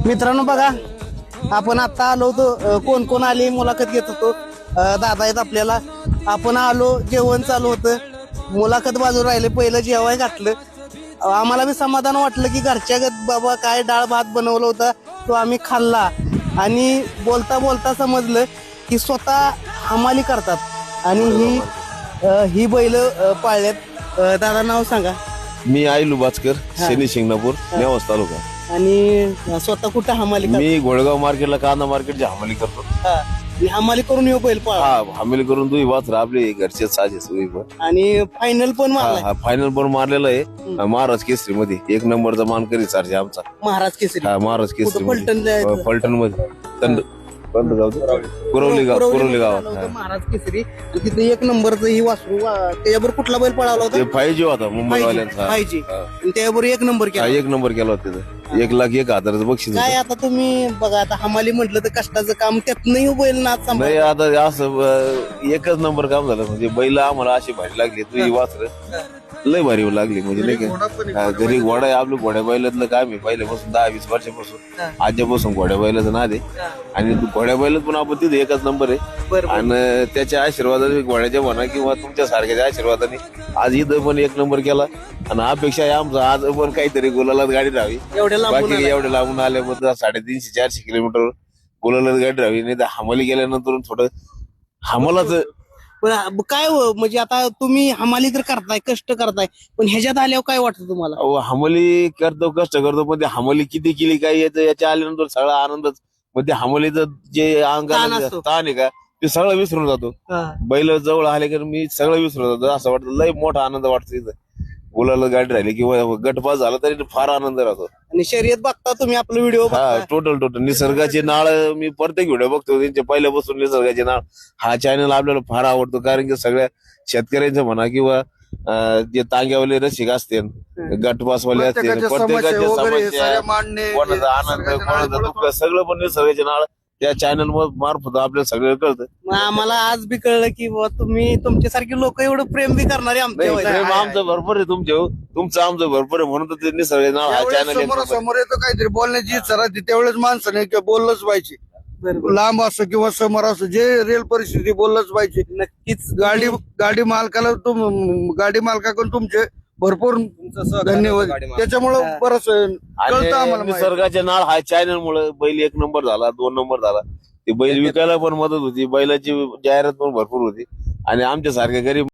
मित्रांनो बघा, आपण आता आलो होतो, कोण कोण आले मुलाखत घेत होतो. दादा आहेत आपल्याला. आपण आलो, जेवण चालू होतं, मुलाखत बाजू राहिले, पहिलं जेवाय घातलं. आम्हाला बी समाधान वाटलं की घरच्या बाबा काय डाळ भात बनवलं होता तो आम्ही खाल्ला. आणि बोलता बोलता समजलं की स्वतः हमाली करतात आणि ही बैल पाळल्यात. दादा नाव सांगा. मी आई लुबाचकर, शनी शिंगणापूर, नेवास तालुका. आणि स्वतः कुठं हमाली मी घोडगाव मार्केटला कांदा मार्केटची हमाली करतो. हमाली करून येऊ बैल पाळ. हमाली करून दुई वाचर आपले घरचे साजे सोयी. आणि फायनल पण मारलाय. फायनल पण मारलेला आहे महाराज केसरी मध्ये. 1 नंबरचा मानकरी चार्ज आमचा महाराज केसरी. महाराज केसरी फलटण फलटण मध्ये कुरवली गावात महाराज केसरी. तिथे 1 नंबरचं ही वासरू त्याच्यावर कुठला बैल पळाला होता? ते 5G होता मुंबईवाल्यांचा. 5G. त्याच्यावर 1 नंबर केला. 1 नंबर केला होता तिथं. 1,01,000 बक्षीस. काय आता तुम्ही बघा, आता हमाली म्हटलं तर कष्टाचं काम, त्यातनंही बैल नाच नाही. आता असं एकच नंबर काम झालं म्हणजे बैल आम्हाला अशी भारी लागली. तुझी वासर लय भारी लागली म्हणजे नाही का. घरी घोडा आहे आपलं. घोड्या बैलातलं काम आहे पहिल्यापासून 10-20 वर्षापासून. आजच्यापासून घोड्या बैलाचं नाद आहे. आणि घोड्या बैलात पण आपण तिथे एकच नंबर आहे. आणि त्याच्या आशीर्वादाने घोड्याच्या म्हणा किंवा तुमच्या सारख्याच्या आशीर्वादाने आज इथं पण 1 नंबर केला. आणि अपेक्षा आहे आमचं आज पण काहीतरी गुलालात गाडी राहावी. बाकी एवढे लांबून आल्याबद्दल 350-400 किलोमीटर गुलालात गाडी राहावी. नाही तर हमाली गेल्यानंतर थोडं हमालाच काय म्हणजे आता तुम्ही हमाली तर करताय, कष्ट करताय, पण ह्याच्यात आल्यावर काय वाटतं तुम्हाला? हमाली करतो, कष्ट करतो, पण ते हमाली किती केली काय याच्या आल्यानंतर सगळा आनंदच. मग ते हमालीचं जे अंगाला ताण आहे का ते सगळं विसरून जातो. बैल जवळ आले की मी सगळं विसरून जातो. असं वाटतं लय मोठा आनंद वाटतो इथं. गुलाला गाडी राहिली किंवा गटपास झाला तरी फार आनंद राहतो. आणि शर्यत बघता तुम्ही, आपलं व्हिडिओ टोटल निसर्गाची नाळ मी प्रत्येक व्हिडिओ बघतो त्यांच्या पहिल्यापासून. निसर्गाची नाळ हा चॅनल आपल्याला फार आवडतो. कारण की सगळ्या शेतकऱ्यांचं म्हणा किंवा जे तांग्यावाले रसिक असते, गटपासवाले असते, प्रत्येकाच्या समस्या, कोणाचा आनंद, कोणाचं दुःख सगळं पण निसर्गाची नाळ त्या चॅनल मार्फत आपल्याला सगळं कळतं. आम्हाला आज बी कळलं की तुम्ही तुमच्यासारखे लोक एवढं प्रेम बी करणारे आमचं भरपूर आहे. तुमचं आमचं भरपूर आहे. म्हणून तर निसर्गाची नाळ हा चॅनल समोर येतो काहीतरी बोलण्याची इच्छा राहते त्यावेळेस माणसाने बोललंच पाहिजे. लांब असो किंवा समोर असो, जे रिअल परिस्थिती बोललंच पाहिजे. नक्कीच. गाडी मालकाला गाडी मालकाकडून तुमचे भरपूर धन्यवाद. त्याच्यामुळं बरंच कळतं आम्हाला. निसर्गाच्या नाळ हा चॅनल मुळे बैल 1 नंबर झाला, 2 नंबर झाला. ते बैल विकायला पण मदत होती, बैलाची जाहिरात पण भरपूर होती. आणि आमच्या सारख्या गरीब